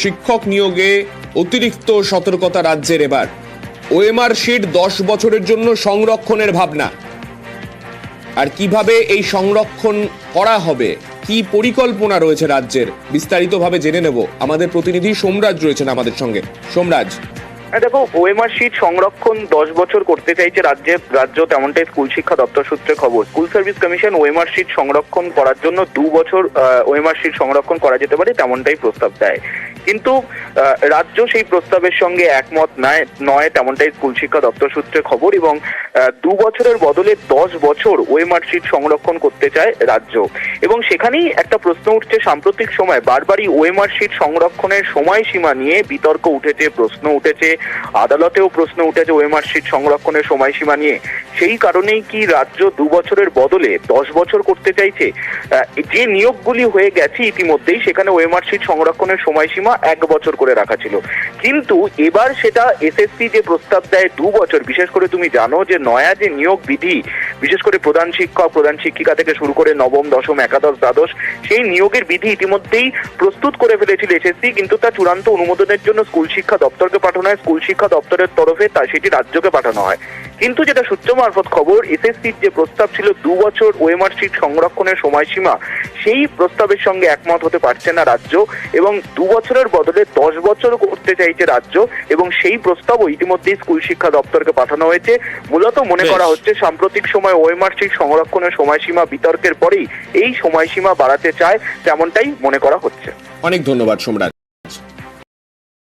শিক্ষক নিয়োগে অতিরিক্ত সতর্কতা রাজ্যের এবার। ওএমআর শিট 10 বছরের জন্য সংরক্ষণের ভাবনা। আর কিভাবে এই সংরক্ষণ করা হবে, কি পরিকল্পনা রয়েছে রাজ্যের, বিস্তারিতভাবে জেনে নেব। আমাদের প্রতিনিধি সোমরাজ রয়েছেন আমাদের সঙ্গে। সোমরাজ, দেখো, ওএমআর শিট সংরক্ষণ 10 বছর করতে চাইছে রাজ্য, তেমনটাই স্কুল শিক্ষা দপ্তর সূত্রে খবর। School service commission OMR sheet সংরক্ষণ করার জন্য 2 বছর ওএমআর শিট সংরক্ষণ করা যেতে পারে তেমনটাই প্রস্তাব দেয়, কিন্তু রাজ্য সেই প্রস্তাবের সঙ্গে একমত নয় তেমনটাই স্কুল শিক্ষা দপ্তর সূত্রে খবর। এবং 2 বছরের বদলে 10 বছর ওএমআর শিট সংরক্ষণ করতে চায় রাজ্য। এবং সেখানেই একটা প্রশ্ন উঠছে, সাম্প্রতিক সময় বারবারই ওএমআর শিট সংরক্ষণের সময়সীমা নিয়ে বিতর্ক উঠেছে, প্রশ্ন উঠেছে, আদালতেও প্রশ্ন উঠেছে ওএমআর শিট সংরক্ষণের সময়সীমা নিয়ে। সেই কারণেই কি রাজ্য 2 বছরের বদলে 10 বছর করতে চাইছে? যে নিয়োগগুলি হয়ে গেছে ইতিমধ্যেই, সেখানে ওএমআর শিট সংরক্ষণের সময়সীমা 1 বছর করে রাখা ছিল, কিন্তু এবার সেটা এসএসসি যে প্রস্তাব দেয় 2 বছর। বিশেষ করে তুমি জানো যে নয়া যে নিয়োগ বিধি, বিশেষ করে প্রধান শিক্ষক, প্রধান শিক্ষিকা থেকে শুরু করে নবম, দশম, একাদশ, দ্বাদশ, সেই নিয়োগের বিধি ইতিমধ্যেই প্রস্তুত করে ফেলেছিল এসএসসি, কিন্তু তা চূড়ান্ত অনুমোদনের জন্য স্কুল শিক্ষা দপ্তরকে পাঠানো হয়। স্কুল শিক্ষা দপ্তরের তরফে সেটি রাজ্যকে পাঠানো হয়। কিন্তু যেটা সূত্র মারফত খবর, এসএসসির যে প্রস্তাব ছিল 2 বছর ওএমআর শিট সংরক্ষণের সময়সীমা, সেই প্রস্তাবের সঙ্গে একমত হতে পারছে না রাজ্য, এবং 2 বছরের বদলে 10 বছর করতে চাইছে রাজ্য। এবং সেই প্রস্তাবও ইতিমধ্যেই স্কুল শিক্ষা দপ্তরকে পাঠানো হয়েছে। মূলত মনে করা হচ্ছে সাম্প্রতিক সময় ওএমআর শিট সংরক্ষণের সময়সীমা বিতর্কের পরেই এই সময়সীমা বাড়াতে চায়, তেমনটাই মনে করা হচ্ছে। অনেক ধন্যবাদ সোমরাজ।